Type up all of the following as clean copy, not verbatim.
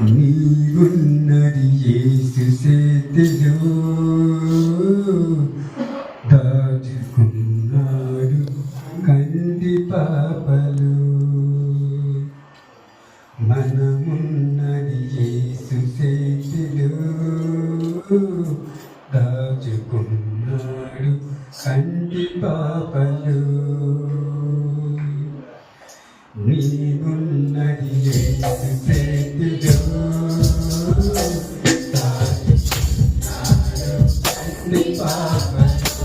నీవున్నది యేసు చేతిలో దాచుకున్నాడు కంది పాపలు. మనమున్నది యేసు చేతిలో దాచుకున్నాడు కంది పాపలు. నీవున్నది యేసు చేతిలో దాచుకున్నాడు కంది పాపలు.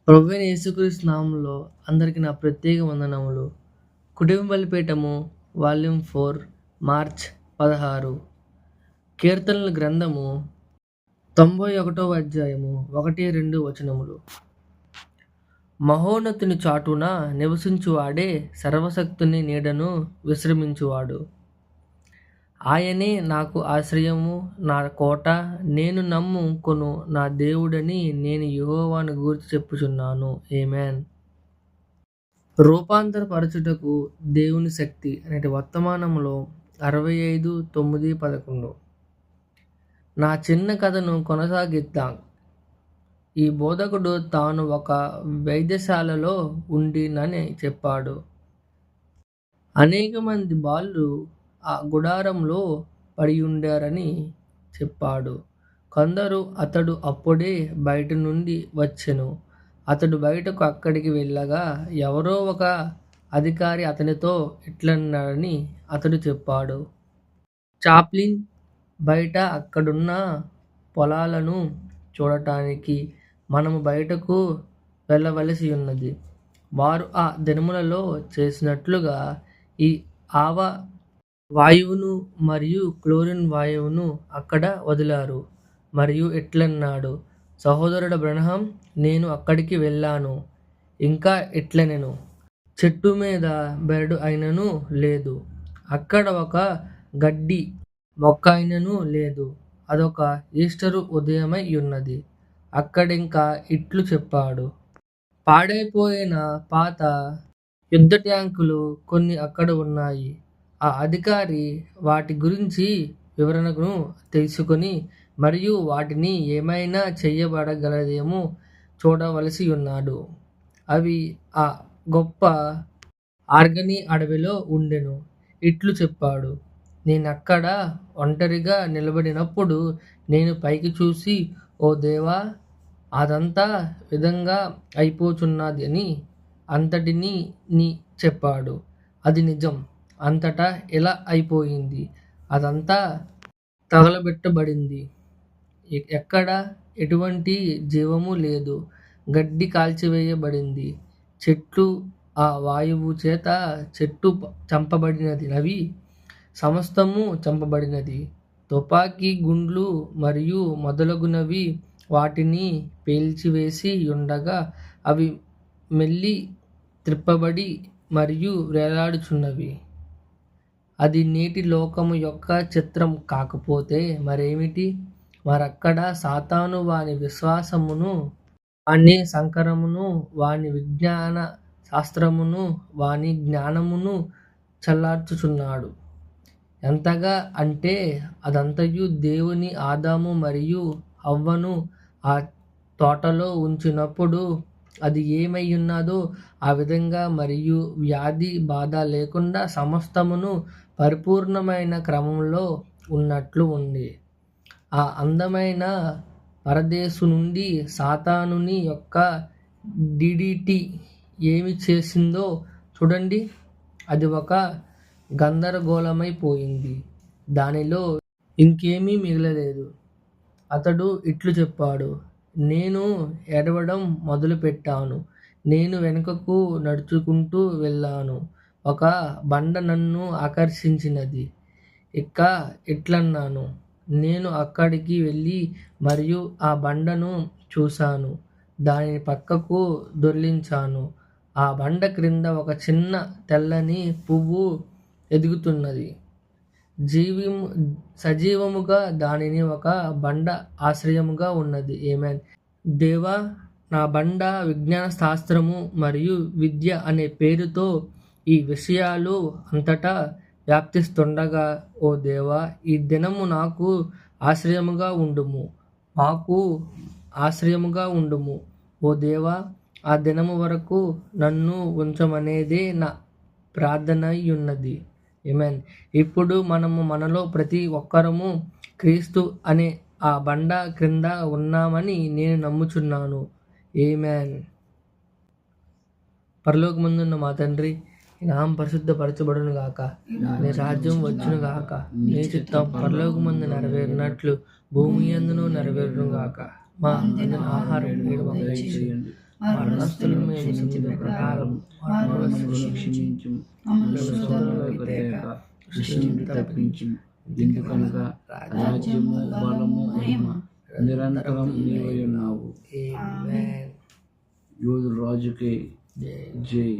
ప్రభువైన యేసుక్రీస్తు నామములో అందరికీ నా ప్రత్యేక వందనములు. కుటుంబ బలిపీఠము వాల్యూమ్ 4 మార్చ్ 16. కీర్తనల గ్రంథము 91వ అధ్యాయము 1-2 వచనములు. మహోన్నతుని చాటున నివసించువాడే సర్వశక్తుని నీడను విశ్రమించువాడు. ఆయనే నాకు ఆశ్రయము, నా కోట, నేను నమ్ముకొను నా దేవుడని నేను యెహోవాను గూర్చి చెప్పుచున్నాను. ఆమేన్. రూపాంతరపరచుటకు దేవుని శక్తి అనేటి వర్తమానంలో 65:9-11. నా చిన్న కథను కొనసాగిద్దాం. ఈ బోధకుడు తాను ఒక వైద్యశాలలో ఉండినని చెప్పాడు. అనేక మంది బాలురు ఆ గుడారంలో పడియుండారని చెప్పాడు. కొందరు అతడు అప్పుడే బయట నుండి వచ్చెను. అతడు బయటకు అక్కడికి వెళ్ళగా ఎవరో ఒక అధికారి అతనితో ఇట్లన్నాడని అతడు చెప్పాడు. చాప్లిన్, బయట అక్కడున్న పొలాలను చూడటానికి మనము బయటకు వెళ్ళవలసి ఉన్నది. వారు ఆ దినములలో చేసినట్లుగా ఈ ఆవ వాయువును మరియు క్లోరిన్ వాయువును అక్కడ వదిలారు. మరియు ఇట్లన్నాడు, సహోదరుడు బ్రహ్నం, నేను అక్కడికి వెళ్ళాను. ఇంకా ఇట్లనెను, చెట్టు మీద బెరడు అయినను లేదు, అక్కడ ఒక గడ్డి మొక్క అయినను లేదు. అదొక ఈస్టరు ఉదయమై ఉన్నది. అక్కడింకా ఇట్లు చెప్పాడు, పాడైపోయిన పాత యుద్ధ ట్యాంకులు కొన్ని అక్కడ ఉన్నాయి. ఆ అధికారి వాటి గురించి వివరణను తెలుసుకొని మరియు వాటిని ఏమైనా చేయబడగలదేమో చూడవలసి ఉన్నాడు. అవి ఆ గొప్ప ఆర్గనీ అడవిలో ఉండెను. ఇట్లు చెప్పాడు, నేనక్కడ ఒంటరిగా నిలబడినప్పుడు నేను పైకి చూసి, ఓ దేవా, అదంతా విధంగా అయిపోచున్నది అని అంతటినీ చెప్పాడు. అది నిజం. అంతటా ఇలా అయిపోయింది. అదంతా తగలబెట్టబడింది. ఎక్కడ ఎటువంటి జీవము లేదు. గడ్డి కాల్చివేయబడింది. చెట్లు ఆ వాయువు చేత చెట్టు చంపబడినవి. సమస్తము చంపబడినది. తుపాకీ గుండ్లు మరియు మొదలగునవి వాటిని పేల్చివేసి ఉండగా అవి మెల్లి త్రిప్పబడి మరియు వేలాడుచున్నవి. అది నేటి లోకము యొక్క చిత్రం కాకపోతే మరేమిటి? మరక్కడ సాతాను వాని విశ్వాసమును, వాని సంకరమును, వాని విజ్ఞాన శాస్త్రమును, వాని జ్ఞానమును చల్లార్చుచున్నాడు. ఎంతగా అంటే అదంతయు దేవుని ఆదాము మరియు హవ్వను ఆ తోటలో ఉంచినప్పుడు అది ఏమైయున్నదో ఆ విధంగా మరియు వ్యాధి బాధ లేకుండా సమస్తమును పరిపూర్ణమైన క్రమంలో ఉన్నట్లు ఉంది. ఆ అందమైన పరదేశు నుండి సాతానుని యొక్క డిడిటి ఏమి చేసిందో చూడండి. అది ఒక గందరగోళమైపోయింది. దానిలో ఇంకేమీ మిగలలేదు. అతడు ఇట్లు చెప్పాడు, నేను ఏడవడం మొదలుపెట్టాను. నేను వెనుకకు నడుచుకుంటూ వెళ్ళాను. ఒక బండ నన్ను ఆకర్షించినది. ఇక ఇట్లన్నాను, నేను అక్కడికి వెళ్ళి మరియు ఆ బండను చూశాను. దానిని పక్కకు దొర్లించాను. ఆ బండ క్రింద ఒక చిన్న తెల్లని పువ్వు ఎదుగుతున్నది. సజీవముగా దానిని ఒక బండ ఆశ్రయముగా ఉన్నది. ఆమేన్. దేవా, నా బండ విజ్ఞాన శాస్త్రము మరియు విద్య అనే పేరుతో ఈ విషయాలు అంతటా వ్యాప్తిస్తుండగా, ఓ దేవా, ఈ దినము నాకు ఆశ్రయముగా ఉండుము, మాకు ఆశ్రయముగా ఉండుము. ఓ దేవా, ఆ దినము వరకు నన్ను ఉంచమనేదే నా ప్రార్థనయున్నది. ఆమేన్. ఇప్పుడు మనలో ప్రతి ఒక్కరము క్రీస్తు అనే ఆ బండ క్రింద ఉన్నామని నేను నమ్ముచున్నాను. ఆమేన్. పరలోకమందున్న మా తండ్రి, నీ నామం పరిశుద్ధపరచబడును గాక, నీ రాజ్యం వచ్చును గాక, నీ చిత్తం పరలోకమందు నెరవేరినట్లు భూమి యందును నెరవేరును గాక. మా అనుదిన ఆహారం నేడు మాకు దయచేయండి. మా రుణస్థులను మేము క్షమించిన ప్రకారం మా రుణములను క్షమించుము. మమ్మల్ని శోధనలోకి తేక దుష్టుని నుండి తప్పించుము. ఎందుకనగా రాజ్యము, బలము, మహిమ నిరంతరం నీవై ఉన్నావు. ఆమేన్. యోధుల రాజుకే జై.